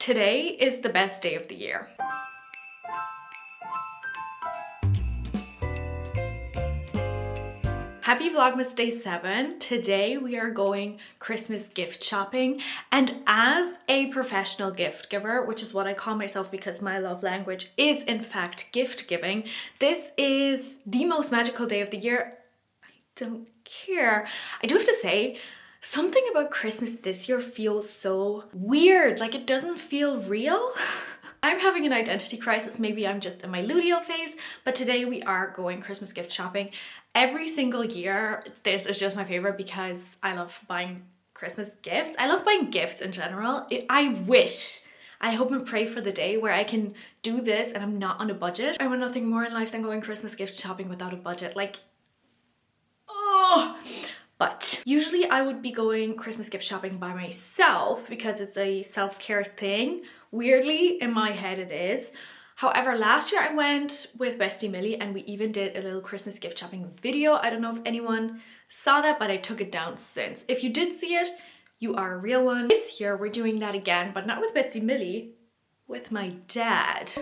Today is the best day of the year. Happy Vlogmas Day 7. Today we are going Christmas gift shopping, and as a professional gift giver, which is what I call myself because my love language is in fact gift giving, this is the most magical day of the year. I don't care. I do have to say, something about Christmas this year feels so weird, like it doesn't feel real. I'm having an identity crisis, maybe I'm just in my luteal phase, but today we are going Christmas gift shopping. Every single year, this is just my favorite because I love buying Christmas gifts. I love buying gifts in general. I hope and pray for the day where I can do this and I'm not on a budget. I want nothing more in life than going Christmas gift shopping without a budget. Like, oh! But usually I would be going Christmas gift shopping by myself because it's a self-care thing. Weirdly, in my head it is. However, last year I went with Bestie Millie and we even did a little Christmas gift shopping video. I don't know if anyone saw that, but I took it down since. If you did see it, you are a real one. This year we're doing that again, but not with Bestie Millie, with my dad.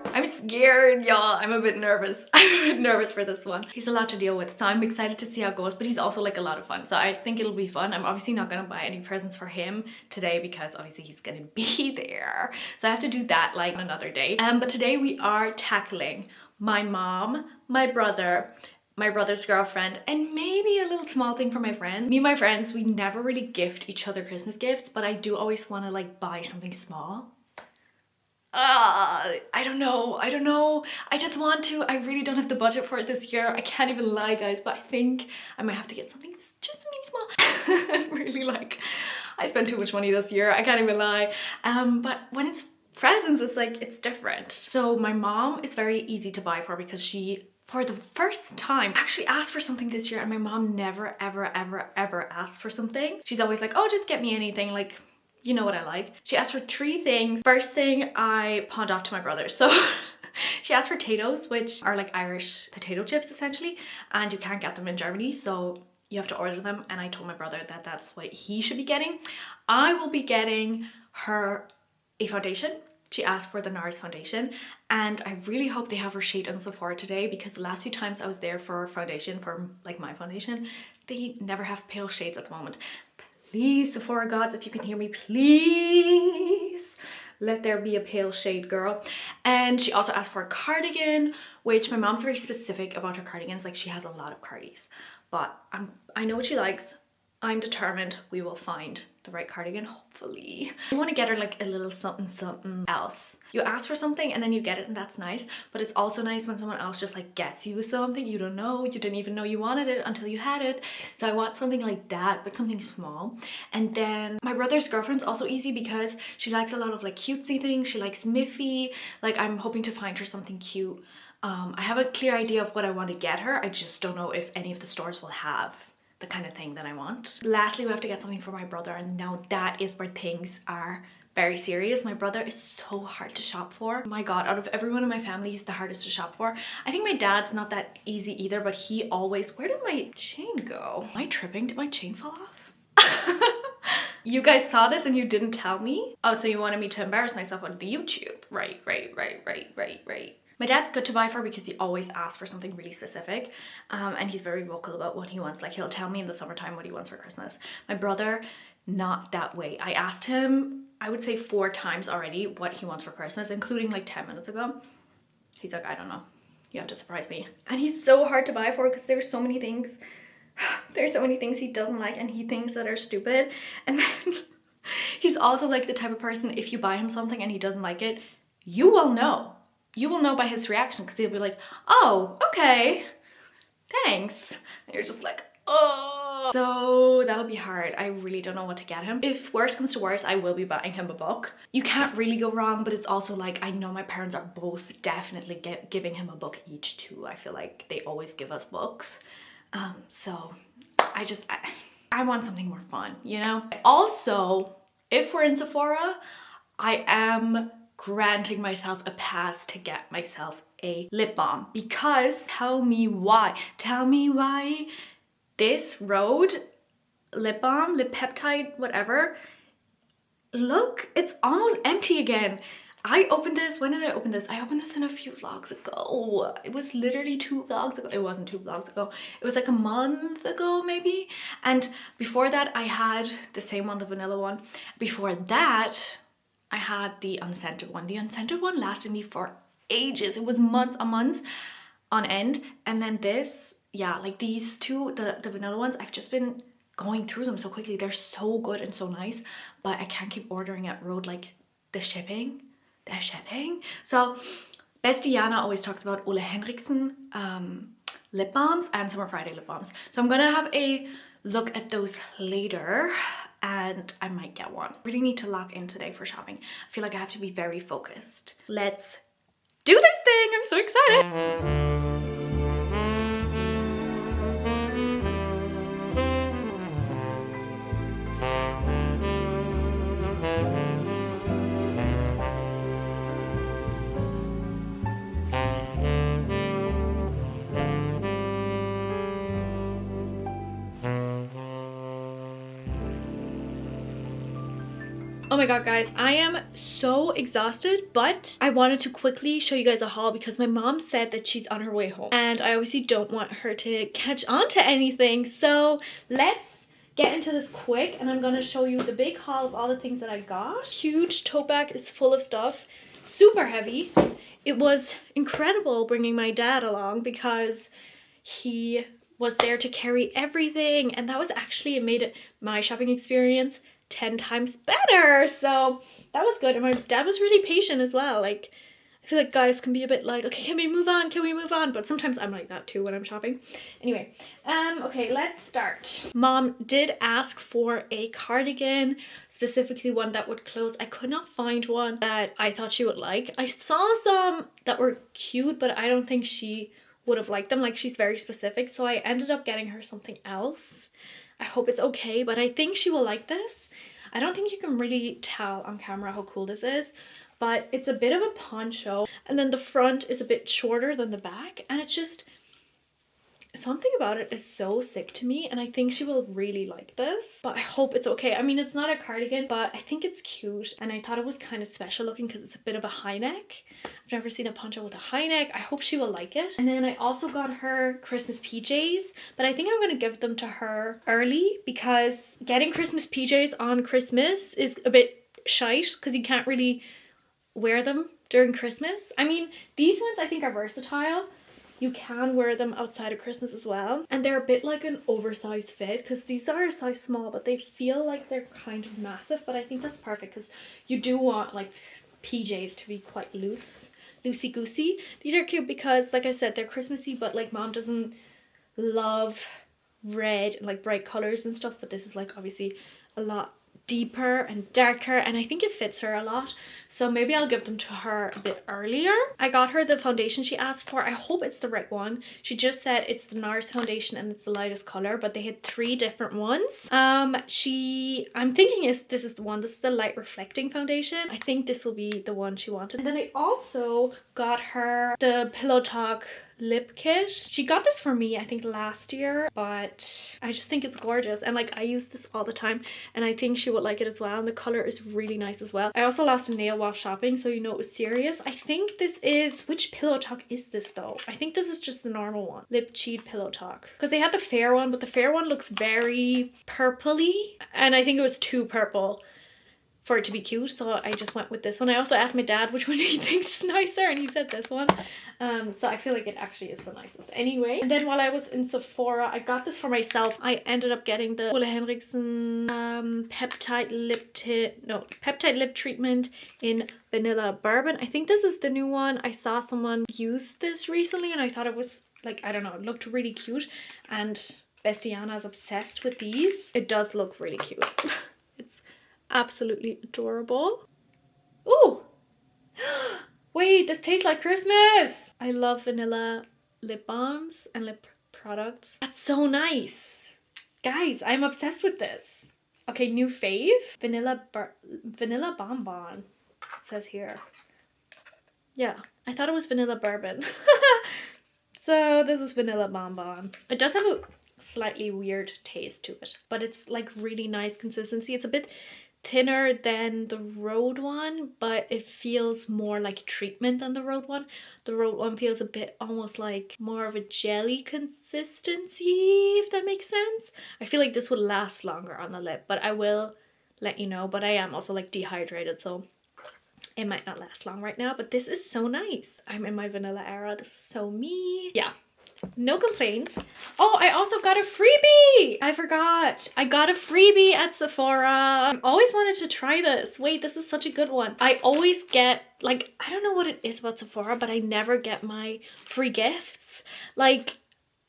I'm scared, y'all. I'm a bit nervous. I'm a bit nervous for this one. He's a lot to deal with, so I'm excited to see how it goes, but he's also like a lot of fun, so I think it'll be fun. I'm obviously not gonna buy any presents for him today because obviously he's gonna be there. So I have to do that like another day. But today we are tackling my mom, my brother, my brother's girlfriend, and maybe a little small thing for my friends. Me and my friends, we never really gift each other Christmas gifts, but I do always want to like buy something small. I don't know. I just want to. I really don't have the budget for it this year. I can't even lie, guys, but I think I might have to get something just something small. I'm really like, I spent too much money this year. I can't even lie. But when it's presents, it's like, it's different. So my mom is very easy to buy for because she, for the first time, actually asked for something this year, and my mom never, ever asked for something. She's always like, oh, just get me anything, like, you know what I like. She asked for 3 things. First thing I pawned off to my brother. So she asked for potatoes, which are like Irish potato chips essentially, and you can't get them in Germany, so you have to order them. And I told my brother that that's what he should be getting. I will be getting her a foundation. She asked for the NARS foundation, and I really hope they have her shade in Sephora today because the last few times I was there for foundation, for like my foundation, they never have pale shades at the moment. Please, Sephora gods, if you can hear me, please let there be a pale shade, girl. And she also asked for a cardigan, which my mom's very specific about her cardigans. Like, she has a lot of cardies, but I know what she likes. I'm determined we will find the right cardigan, hopefully. I want to get her like a little something else. You ask for something and then you get it, and that's nice, but it's also nice when someone else just like gets you something you don't know, you didn't even know you wanted it until you had it. So I want something like that, but something small. And then my brother's girlfriend's also easy because she likes a lot of like cutesy things. She likes Miffy. Like, I'm hoping to find her something cute. I have a clear idea of what I want to get her. I just don't know if any of the stores will have the kind of thing that I want. Lastly, we have to get something for my brother, and now that is where things are very serious. My brother is so hard to shop for. My god, out of everyone in my family, he's the hardest to shop for. I think my dad's not that easy either, but he always... Where did my chain go? Am I tripping? Did my chain fall off? You guys saw this and you didn't tell me? Oh, so you wanted me to embarrass myself on the YouTube. Right. My dad's good to buy for because he always asks for something really specific, and he's very vocal about what he wants. Like, he'll tell me in the summertime what he wants for Christmas. My brother, not that way. I asked him, I would say 4 times already what he wants for Christmas, including like 10 minutes ago. He's like, I don't know. You have to surprise me. And he's so hard to buy for because there's so many things. There's so many things he doesn't like and he thinks that are stupid. And then he's also like the type of person, if you buy him something and he doesn't like it, you will know. You will know by his reaction because he'll be like, oh, okay, thanks. And you're just like, oh. So that'll be hard. I really don't know what to get him. If worse comes to worse, I will be buying him a book. You can't really go wrong, but it's also like, I know my parents are both definitely giving him a book each too. I feel like they always give us books. So I want something more fun, you know? Also, if we're in Sephora, I am granting myself a pass to get myself a lip balm because tell me why this Rhode lip balm, lip peptide, whatever, look, it's almost empty again. I opened this, when did I open this? I opened this in a few vlogs ago. It was literally 2 vlogs ago. It wasn't 2 vlogs ago. It was like a month ago maybe. And before that I had the same one, the vanilla one. Before that I had the unscented one. The unscented one lasted me for ages. It was months and months on end. And then this, yeah, like these two, the vanilla ones, I've just been going through them so quickly. They're so good and so nice, but I can't keep ordering at Road, like the shipping. So Bestie Jana always talks about Ole Henriksen lip balms and Summer Friday lip balms. So I'm gonna have a look at those later and I might get one. Really need to lock in today for shopping. I feel like I have to be very focused. Let's do this thing. I'm so excited. Oh my god guys, I am so exhausted, but I wanted to quickly show you guys a haul because my mom said that she's on her way home and I obviously don't want her to catch on to anything. So let's get into this quick and I'm gonna show you the big haul of all the things that I got. Huge tote bag is full of stuff, super heavy. It was incredible bringing my dad along because he was there to carry everything and that was actually, it made my shopping experience 10 times better. So that was good and my dad was really patient as well. Like I feel like guys can be a bit like, okay, can we move on, but sometimes I'm like that too when I'm shopping. Anyway, okay, let's start. Mom did ask for a cardigan, specifically one that would close. I could not find one that I thought she would like. I saw some that were cute, but I don't think she would have liked them. Like she's very specific, so I ended up getting her something else. I hope it's okay, but I think she will like this. I don't think you can really tell on camera how cool this is, but it's a bit of a poncho and then the front is a bit shorter than the back and it's just, something about it is so sick to me and I think she will really like this, but I hope it's okay. I mean, it's not a cardigan, but I think it's cute and I thought it was kind of special looking because it's a bit of a high neck. I've never seen a poncho with a high neck. I hope she will like it. And then I also got her Christmas PJs, but I think I'm gonna give them to her early because getting Christmas PJs on Christmas is a bit shite because you can't really wear them during Christmas. I mean, these ones I think are versatile. You can wear them outside of Christmas as well. And they're a bit like an oversized fit because these are a size small, but they feel like they're kind of massive. But I think that's perfect because you do want like PJs to be quite loosey-goosey. These are cute because, like I said, they're Christmassy, but like mom doesn't love red and like bright colors and stuff. But this is like obviously a lot deeper and darker and I think it fits her a lot, so maybe I'll give them to her a bit earlier. I got her the foundation she asked for. I hope it's the right one. She just said it's the NARS foundation and it's the lightest color, but they had 3 different ones. I'm thinking this is the one. This is the light reflecting foundation. I think this will be the one she wanted. And then I also got her the Pillow Talk lip kit. She got this for me I think last year, but I just think it's gorgeous and like I use this all the time and I think she would like it as well, and the color is really nice as well. I also lost a nail while shopping, so you know it was serious. I think this is, which Pillow Talk is this though? I think this is just the normal one, Lip Cheat Pillow Talk, because they had the fair one, but the fair one looks very purpley and I think it was too purple for it to be cute, so I just went with this one. I also asked my dad which one he thinks is nicer and he said this one, so I feel like it actually is the nicest anyway. And then while I was in Sephora, I got this for myself. I ended up getting the Ole Henriksen peptide lip treatment in vanilla bourbon. I think this is the new one. I saw someone use this recently and I thought it was like, I don't know, it looked really cute and Bestie Jana is obsessed with these. It does look really cute. Absolutely adorable. Ooh, wait, this tastes like Christmas. I love vanilla lip balms and lip products. That's so nice, guys. I'm obsessed with this. Okay, new fave, vanilla bonbon, it says here. Yeah, I thought it was vanilla bourbon. So this is vanilla bonbon. It does have a slightly weird taste to it, but it's like really nice consistency. It's a bit thinner than the Road one, but it feels more like treatment than the Road one. The Road one feels a bit almost like more of a jelly consistency, if that makes sense. I feel like this would last longer on the lip, but I will let you know. But I am also like dehydrated, so it might not last long right now, but this is so nice. I'm in my vanilla era. This is so me. Yeah, no complaints. Oh, I also got a freebie. I forgot. I got a freebie at Sephora. I always wanted to try this. Wait, this is such a good one. I always get, like, I don't know what it is about Sephora, but I never get my free gifts. Like,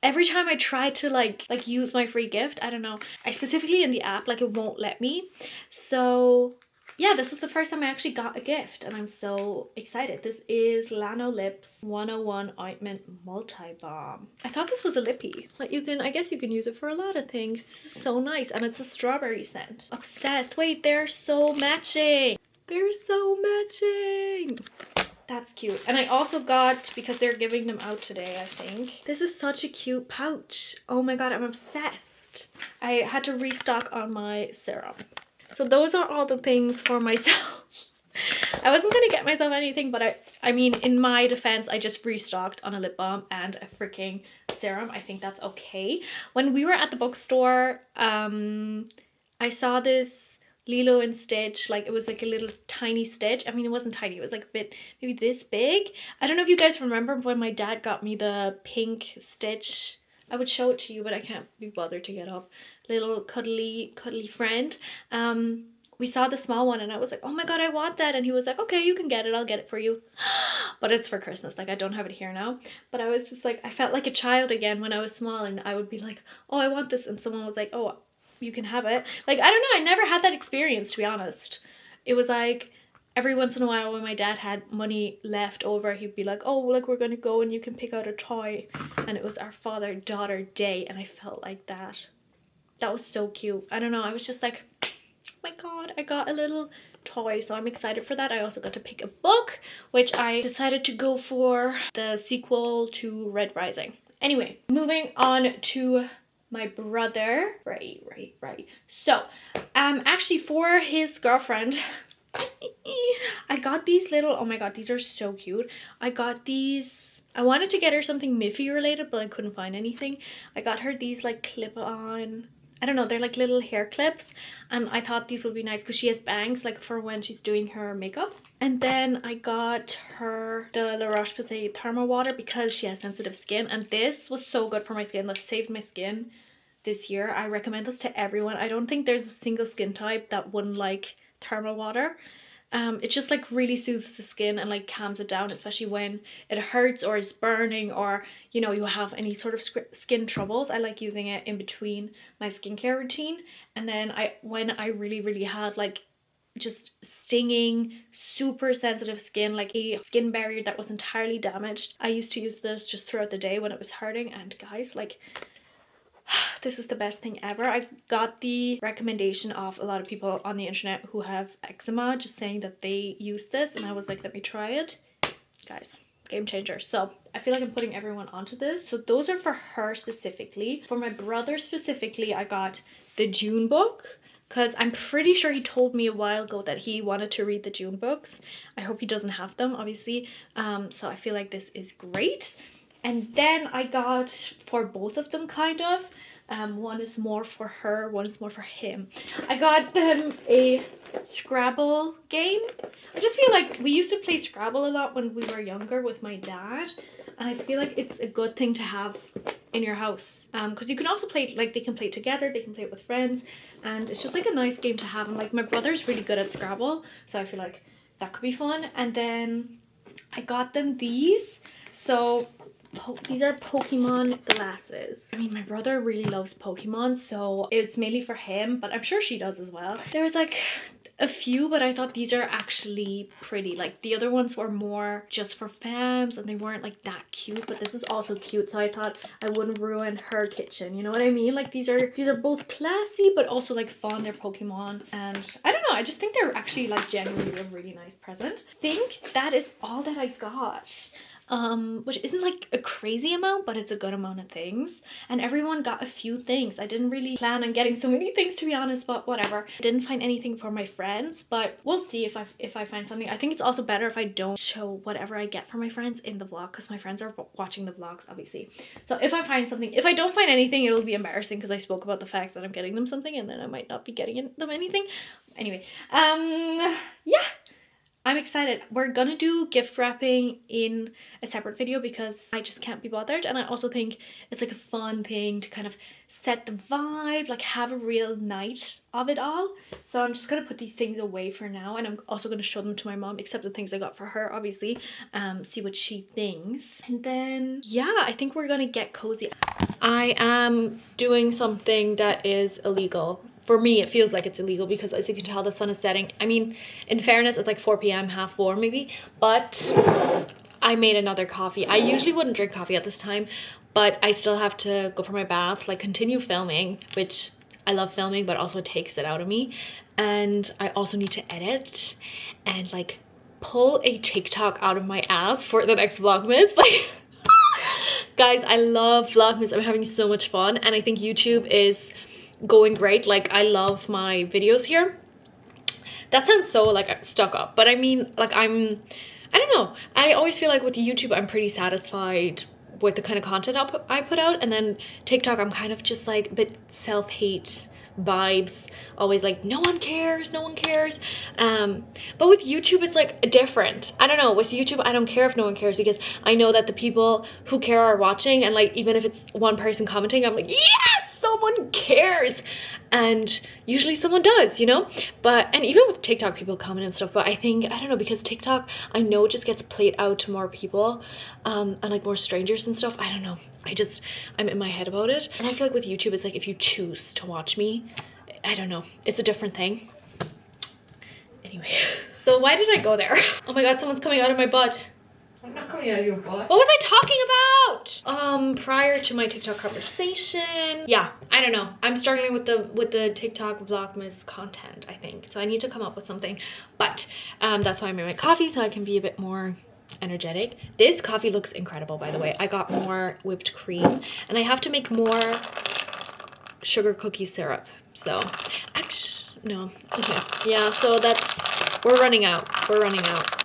every time I try to like use my free gift, I don't know. I specifically in the app, like, it won't let me. So yeah, this was the first time I actually got a gift and I'm so excited. This is Lano Lips 101 Ointment Multi-Balm. I thought this was a lippy, but you can, I guess you can use it for a lot of things. This is so nice and it's a strawberry scent. Obsessed. Wait, they're so matching. They're so matching. That's cute. And I also got, because they're giving them out today, I think. This is such a cute pouch. Oh my god, I'm obsessed. I had to restock on my serum. So those are all the things for myself. I wasn't gonna get myself anything, but I mean, in my defense, I just restocked on a lip balm and a freaking serum. I think that's okay. When we were at the bookstore, I saw this Lilo and Stitch, like it was like a little tiny Stitch. I mean, it wasn't tiny, it was like a bit, maybe this big. I don't know if you guys remember when my dad got me the pink Stitch. I would show it to you, but I can't be bothered to get up. Little cuddly friend. We saw the small one and I was like, oh my god, I want that. And he was like, okay, you can get it, I'll get it for you. But it's for Christmas, like I don't have it here now. But I was just like, I felt like a child again when I was small and I would be like, oh, I want this. And someone was like, oh, you can have it. Like, I don't know, I never had that experience, to be honest. It was like, every once in a while when my dad had money left over, he'd be like, oh, like we're gonna go and you can pick out a toy. And it was our father-daughter day and I felt like that. That was so cute. I don't know, I was just like, oh my god, I got a little toy, so I'm excited for that. I also got to pick a book, which I decided to go for the sequel to Red Rising. Anyway, moving on to my brother. Right. So, actually for his girlfriend, I got these little, oh my god, these are so cute. I got these, I wanted to get her something Miffy related, but I couldn't find anything. I got her these like clip-on, I don't know, they're like little hair clips, and I thought these would be nice because she has bangs, like for when she's doing her makeup. And then I got her the La Roche-Posay Thermo Water because she has sensitive skin, and this was so good for my skin. That saved my skin this year. I recommend this to everyone. I don't think there's a single skin type that wouldn't like Thermo Water. It just like really soothes the skin and like calms it down, especially when it hurts or is burning, or you know, you have any sort of skin troubles. I like using it in between my skincare routine. And then when I really had like just stinging, super sensitive skin, like a skin barrier that was entirely damaged, I used to use this just throughout the day when it was hurting. And guys, like, this is the best thing ever. I got the recommendation of a lot of people on the internet who have eczema just saying that they use this, and I was like, let me try it. Guys, game changer. So I feel like I'm putting everyone onto this. So those are for her specifically. For my brother specifically, I got the June book because I'm pretty sure he told me a while ago that he wanted to read the June books. I hope he doesn't have them, obviously. So I feel like this is great. And then I got for both of them, kind of, one is more for her, one is more for him. I got them a Scrabble game. I just feel like we used to play Scrabble a lot when we were younger with my dad, and I feel like it's a good thing to have in your house, because you can also play it, like they can play it together, they can play it with friends, and it's just like a nice game to have. And like my brother's really good at Scrabble, so I feel like that could be fun. And then I got them these. So these are Pokemon glasses. I mean, my brother really loves Pokemon, so it's mainly for him, but I'm sure she does as well. There was like a few, but I thought these are actually pretty. Like the other ones were more just for fans and they weren't like that cute, but this is also cute, so I thought I wouldn't ruin her kitchen, you know what I mean? Like these are both classy but also like fun. They're Pokemon, and I don't know, I just think they're actually like genuinely a really nice present. I think that is all that I got. which isn't like a crazy amount, but it's a good amount of things. And everyone got a few things. I didn't really plan on getting so many things, to be honest, but whatever. I didn't find anything for my friends, but we'll see if I find something. I think it's also better if I don't show whatever I get for my friends in the vlog, because my friends are watching the vlogs, obviously. So if I find something, if I don't find anything, it'll be embarrassing because I spoke about the fact that I'm getting them something and then I might not be getting them anything. Anyway, yeah, I'm excited. We're gonna do gift wrapping in a separate video because I just can't be bothered, and I also think it's like a fun thing to kind of set the vibe, like have a real night of it all. So I'm just gonna put these things away for now, and I'm also gonna show them to my mom, except the things I got for her, obviously, see what she thinks. And then yeah, I think we're gonna get cozy. I am doing something that is illegal. For me, it feels like it's illegal because, as you can tell, the sun is setting. I mean, in fairness, it's like 4 p.m, half 4 maybe, but I made another coffee. I usually wouldn't drink coffee at this time, but I still have to go for my bath, like continue filming, which I love filming, but also it takes it out of me. And I also need to edit and like pull a TikTok out of my ass for the next vlogmas. Like, guys, I love vlogmas. I'm having so much fun, and I think YouTube is going great. Like, I love my videos here. That sounds so like stuck up, but I mean, like, I don't know, I always feel like with YouTube I'm pretty satisfied with the kind of content I put out, and then TikTok I'm kind of just like a bit self-hate vibes, always like no one cares, no one cares. But with YouTube it's like different. I don't know, with YouTube I don't care if no one cares because I know that the people who care are watching, and like even if it's one person commenting, I'm like, yes, someone cares. And usually someone does, you know. But and even with TikTok people comment and stuff, but I think, I don't know, because TikTok I know it just gets played out to more people, and like more strangers and stuff. I don't know, I'm in my head about it. And I feel like with YouTube it's like if you choose to watch me, I don't know, it's a different thing. Anyway, so why did I go there? Oh my god, someone's coming out of my butt. I'm not coming out of your butt. What was I talking about? Prior to my TikTok conversation. Yeah, I don't know. I'm struggling with the TikTok vlogmas content, I think. So I need to come up with something. But that's why I made my coffee, so I can be a bit more energetic. This coffee looks incredible, by the way. I got more whipped cream, and I have to make more sugar cookie syrup. So actually, no. Okay. Yeah, so we're running out. We're running out.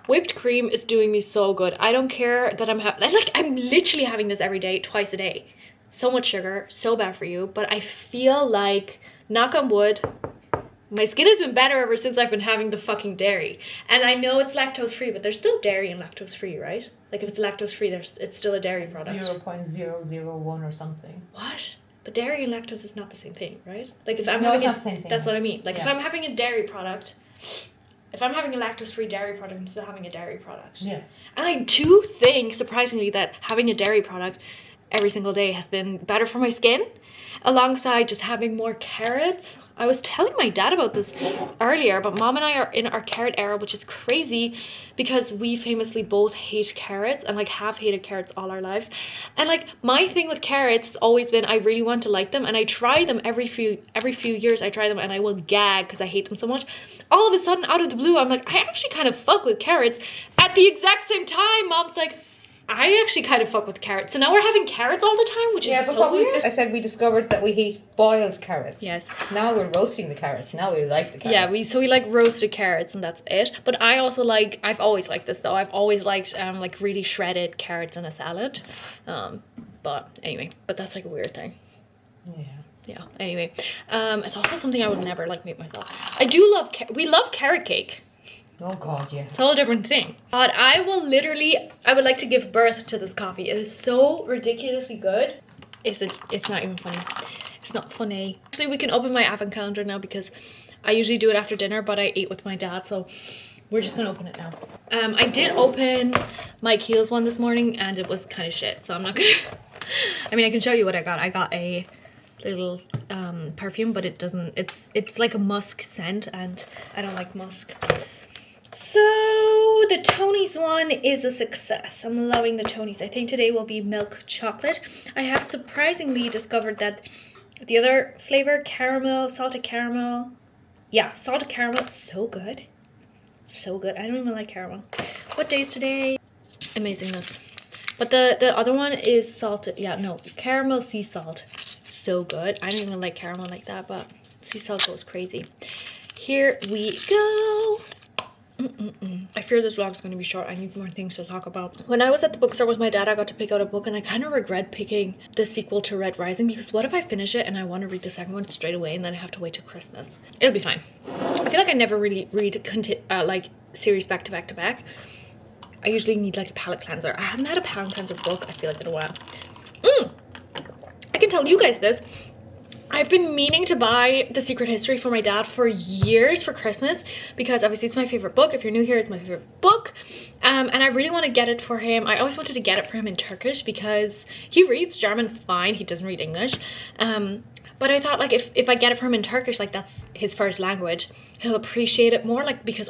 Whipped cream is doing me so good. I don't care that I'm literally having this every day, twice a day. So much sugar, so bad for you. But I feel like, knock on wood, my skin has been better ever since I've been having the fucking dairy. And I know it's lactose free, but there's still dairy and lactose free, right? Like if it's lactose free, it's still a dairy product. 0.001 or something. What? But dairy and lactose is not the same thing, right? Like if I'm no, it's not the same thing. That's what I mean. Like yeah. if I'm having a dairy product, if I'm having a lactose-free dairy product, I'm still having a dairy product. Yeah. And I do think, surprisingly, that having a dairy product every single day has been better for my skin, alongside just having more carrots. I was telling my dad about this earlier, but mom and I are in our carrot era, which is crazy because we famously both hate carrots and like have hated carrots all our lives. And like my thing with carrots has always been I really want to like them, and I try them every few years. I try them and I will gag because I hate them so much. All of a sudden, out of the blue, I'm like, I actually kind of fuck with carrots. At the exact same time, mom's like, I actually kind of fuck with carrots. So now we're having carrots all the time, which is so weird. I said we discovered that we hate boiled carrots. Yes. Now we're roasting the carrots. Now we like the carrots. Yeah, we like roasted carrots, and that's it. But I also like, I've always liked this though. I've always liked like really shredded carrots in a salad. But anyway, but that's like a weird thing. Yeah. Yeah. Anyway, it's also something I would never like make myself. I do love we love carrot cake. Oh god, yeah. It's a whole different thing. But I would like to give birth to this coffee. It is so ridiculously good. It's not even funny. It's not funny. Actually, we can open my advent calendar now because I usually do it after dinner, but I ate with my dad, so we're just gonna open it now. I did open my Kiehl's one this morning and it was kind of shit, so I'm not gonna I mean, I can show you what I got. I got a little perfume, but it doesn't, it's like a musk scent, and I don't like musk. So the Tony's one is a success. I'm loving the Tony's. I think today will be milk chocolate. I have surprisingly discovered that the other flavor, caramel, salted caramel. Yeah, salted caramel, so good. So good. I don't even like caramel. What day is today? amazingness. But the other one is salted. Yeah, no, caramel sea salt. So good. I don't even like caramel like that, but sea salt goes crazy. Here we go. I fear this vlog is going to be short. I need more things to talk about. When I was at the bookstore with my dad, I got to pick out a book, and I kind of regret picking the sequel to Red Rising, because what if I finish it and I want to read the second one straight away and then I have to wait till Christmas? It'll be fine. I feel like I never really read like series back to back to back. I usually need like a palate cleanser. I haven't had a palate cleanser book, I feel like, in a while. I can tell you guys this. I've been meaning to buy The Secret History for my dad for years for Christmas, because obviously it's my favorite book. If you're new here, it's my favorite book. And I really want to get it for him. I always wanted to get it for him in Turkish because he reads German fine. He doesn't read English. But I thought, like, if I get it for him in Turkish, like, that's his first language, he'll appreciate it more, like, because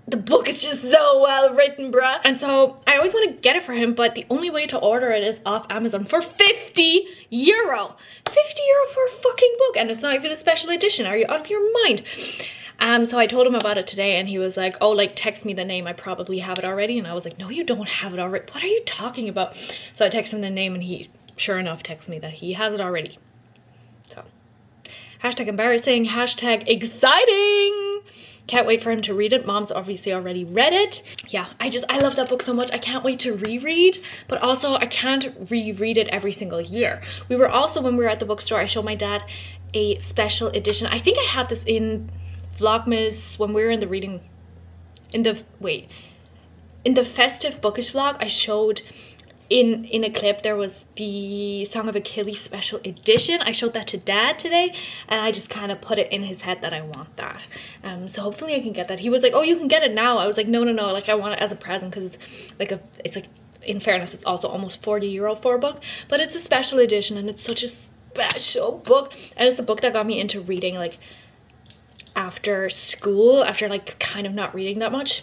the book is just so well written, bruh. And so I always want to get it for him, but the only way to order it is off Amazon for 50 euro. 50 euro for a fucking book, and it's not even a special edition. Are you out of your mind? So I told him about it today, and he was like, oh, like, text me the name. I probably have it already. And I was like, no, you don't have it already. What are you talking about? So I texted him the name, and he, sure enough, texted me that he has it already. So, hashtag embarrassing, hashtag exciting. Can't wait for him to read it. Mom's obviously already read it. Yeah, I love that book so much. I can't wait to reread, but also I can't reread it every single year. We were also, when we were at the bookstore, I showed my dad a special edition. I think I had this in vlogmas when we were in the reading, in the festive bookish vlog. I showed in a clip, there was the Song of Achilles special edition. I showed that to dad today, and I just kind of put it in his head that I want that. So hopefully I can get that. He was like, oh, you can get it now. I was like, no, like, I want it as a present, because it's like, in fairness, it's also almost 40 euro for a book, but it's a special edition, and it's such a special book, and it's a book that got me into reading, like, after school, after, like, kind of not reading that much.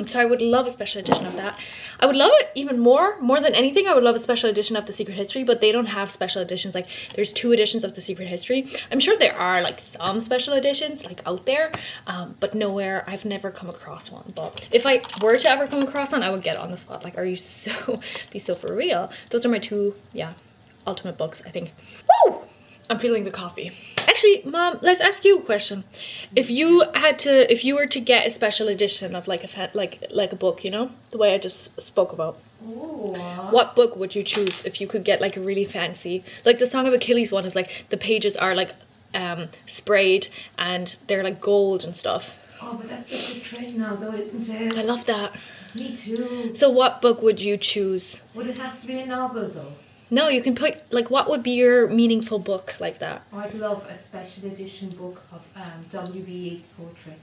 So I would love a special edition of that. I would love it even more than anything. I would love a special edition of The Secret History, but they don't have special editions. Like, there's 2 editions of The Secret History. I'm sure there are, like, some special editions, like, out there, but nowhere. I've never come across one. But if I were to ever come across one, I would get it on the spot. Like, be so for real? Those are my 2, yeah, ultimate books, I think. Woo! I'm feeling the coffee. Actually, Mom, let's ask you a question. If you were to get a special edition of like a book, you know, the way I just spoke about, Ooh. what book would you choose if you could get like a really fancy, like the Song of Achilles one is like the pages are like sprayed and they're like gold and stuff. Oh, but that's such a trend now, though, isn't it? I love that. Me too. So what book would you choose? Would it have to be a novel, though? No, you can put, like, what would be your meaningful book like that? Oh, I'd love a special edition book of W.B. Yeats poetry.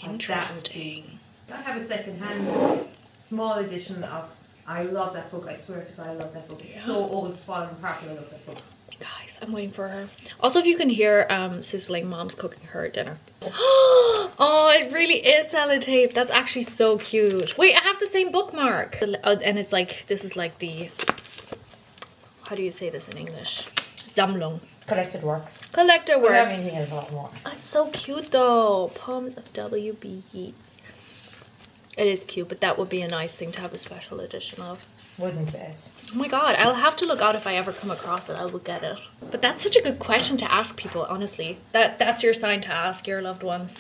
Interesting. I have a second-hand small edition of. I love that book. I swear to God, I love that book. It's so old, it's falling apart. I love that book. Guys, I'm waiting for her. Also, if you can hear sizzling, Mom's cooking her dinner. Oh, it really is sellotape. That's actually so cute. Wait, I have the same bookmark. And it's like, this is like the, how do you say this in English? Sammlung. Collected works. Collector works. Everything has a lot more. That's so cute though. Poems of W.B. Yeats. It is cute, but that would be a nice thing to have a special edition of. Wouldn't it? Oh my god, I'll have to look out if I ever come across it. I will get it. But that's such a good question to ask people, honestly. That's your sign to ask your loved ones.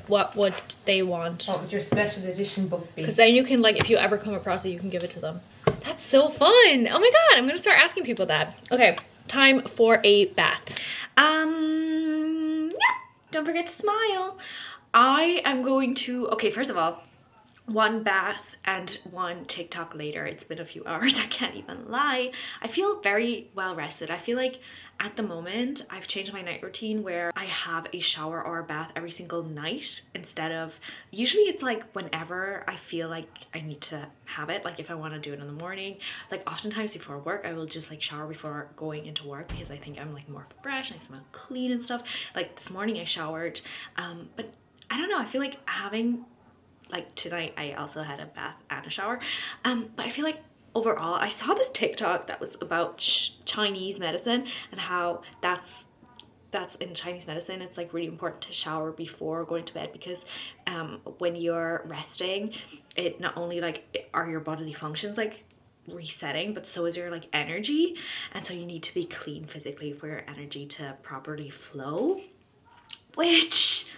What would they want? What would your special edition book be? Because then you can, like, if you ever come across it, you can give it to them. That's so fun. Oh my god, I'm going to start asking people that. Okay, time for a bath. Yeah, don't forget to smile. I am going to, okay, first of all, one bath and one TikTok later. It's been a few hours, I can't even lie. I feel very well rested. I feel like at the moment I've changed my night routine where I have a shower or a bath every single night instead of, usually it's like whenever I feel like I need to have it, like if I want to do it in the morning. Like oftentimes before work I will just like shower before going into work because I think I'm like more fresh and I smell clean and stuff. Like this morning I showered, but I don't know, I feel like having, like tonight I also had a bath and a shower, but I feel like overall I saw this TikTok that was about Chinese medicine and how that's that's in Chinese medicine, it's like really important to shower before going to bed, because when you're resting, it not only like are your bodily functions like resetting, but so is your like energy, and so you need to be clean physically for your energy to properly flow, which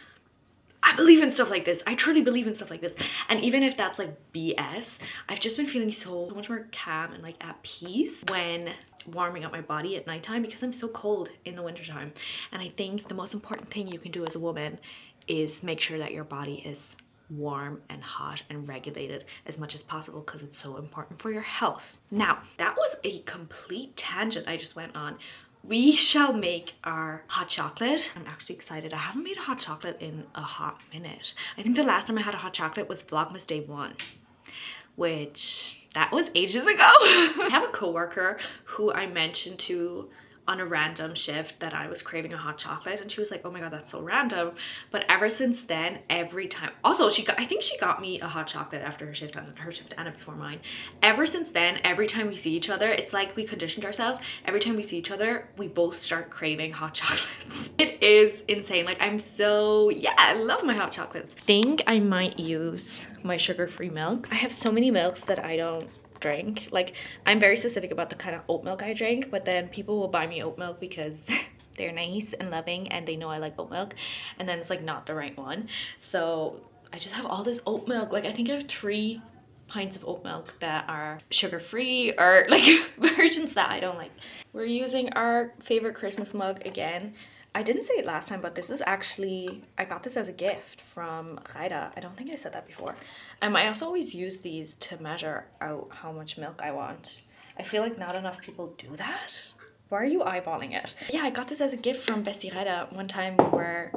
I believe in stuff like this. I truly believe in stuff like this. And even if that's like BS, I've just been feeling so much more calm and like at peace when warming up my body at nighttime, because I'm so cold in the wintertime. And I think the most important thing you can do as a woman is make sure that your body is warm and hot and regulated as much as possible, because it's so important for your health. Now, that was a complete tangent I just went on. We shall make our hot chocolate. I'm actually excited. I haven't made a hot chocolate in a hot minute. I think the last time I had a hot chocolate was Vlogmas Day 1, which that was ages ago. I have a coworker who I mentioned to on a random shift that I was craving a hot chocolate, and she was like, oh my god, that's so random. But ever since then, every time, also I think she got me a hot chocolate after her shift ended before mine. Ever since then, every time we see each other, it's like we conditioned ourselves. Every time we see each other, we both start craving hot chocolates. It is insane. Like, I'm so, yeah, I love my hot chocolates. I think I might use my sugar-free milk. I have so many milks that I don't drink. Like, I'm very specific about the kind of oat milk I drink, but then people will buy me oat milk because they're nice and loving and they know I like oat milk, and then it's like not the right one. So I just have all this oat milk. Like, I think I have 3 pints of oat milk that are sugar-free, or like versions that I don't like. We're using our favorite Christmas mug again. I didn't say it last time, but this is actually, I got this as a gift from Gaida. I don't think I said that before. I also always use these to measure out how much milk I want. I feel like not enough people do that. Why are you eyeballing it? Yeah, I got this as a gift from Bestie Gaida. One time we were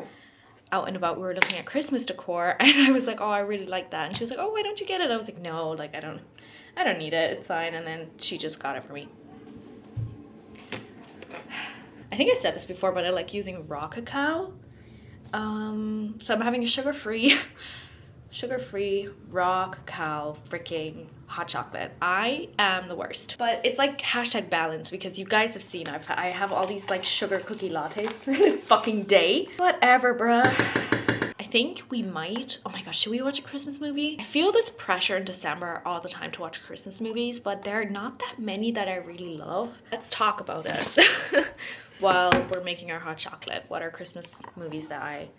out and about, we were looking at Christmas decor, and I was like, oh, I really like that. And she was like, oh, why don't you get it? I was like, no, like, I don't need it. It's fine. And then she just got it for me. I think I said this before, but I like using raw cacao. So I'm having a sugar-free raw cacao freaking hot chocolate. I am the worst, but it's like hashtag balance, because you guys have seen I have all these like sugar cookie lattes fucking day. Whatever, bruh. I think we might, oh my gosh, should we watch a Christmas movie? I feel this pressure in December all the time to watch Christmas movies, but there are not that many that I really love. Let's talk about it while we're making our hot chocolate. What are Christmas movies that I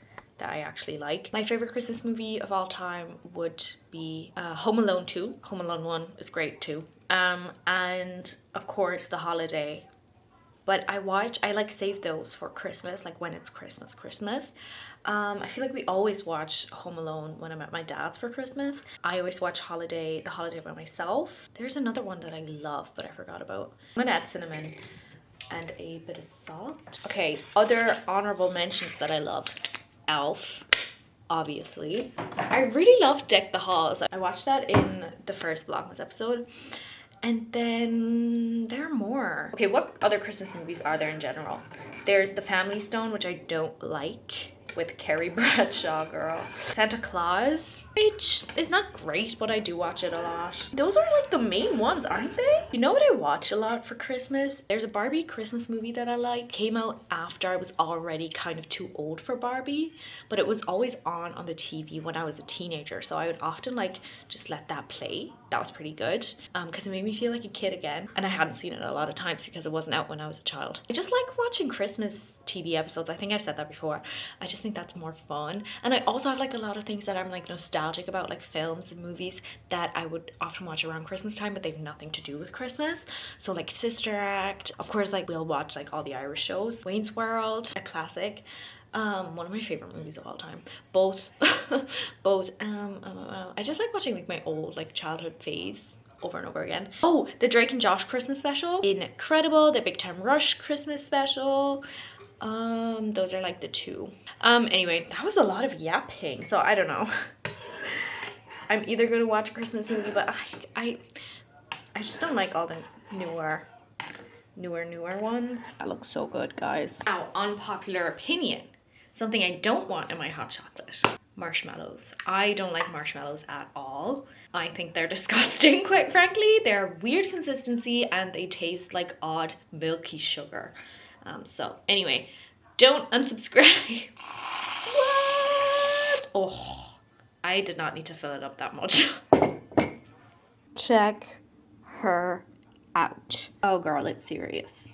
actually like? My favorite Christmas movie of all time would be Home Alone 2. Home Alone 1 is great too. And of course The Holiday. But I like save those for Christmas, like when it's Christmas. I feel like we always watch Home Alone when I'm at my dad's for Christmas. I always watch The Holiday by myself. There's another one that I love, but I forgot about. I'm gonna add cinnamon and a bit of salt. Okay, other honorable mentions that I love. Elf, obviously. I really love Deck the Halls. I watched that in the first Vlogmas episode. And then there are more. Okay, what other Christmas movies are there in general? There's The Family Stone, which I don't like, with Carrie Bradshaw, girl. Santa Claus, which is not great, but I do watch it a lot. Those are like the main ones, aren't they? You know what I watch a lot for Christmas? There's a Barbie Christmas movie that I like. Came out after I was already kind of too old for Barbie, but it was always on the TV when I was a teenager, so I would often like just let that play. That was pretty good, because it made me feel like a kid again, and I hadn't seen it a lot of times because it wasn't out when I was a child. I just like watching Christmas TV episodes. I think I've said that before. I just think that's more fun. And I also have like a lot of things that I'm like nostalgic about, like films and movies that I would often watch around Christmas time, but they have nothing to do with Christmas. So like Sister Act, of course, like we'll watch like all the Irish shows. Wayne's World, a classic. One of my favorite movies of all time. Both I just like watching like my old like childhood faves over and over again. Oh, the Drake and Josh Christmas special, incredible. The Big Time Rush Christmas special. Those are like the 2. Anyway, that was a lot of yapping, so I don't know. I'm either gonna watch a Christmas movie, but I just don't like all the newer ones. That looks so good, guys. Now, unpopular opinion. Something I don't want in my hot chocolate. Marshmallows. I don't like marshmallows at all. I think they're disgusting, quite frankly. They're weird consistency and they taste like odd milky sugar. So anyway, Don't unsubscribe. What? Oh, I did not need to fill it up that much. Check her out. Oh girl, it's serious.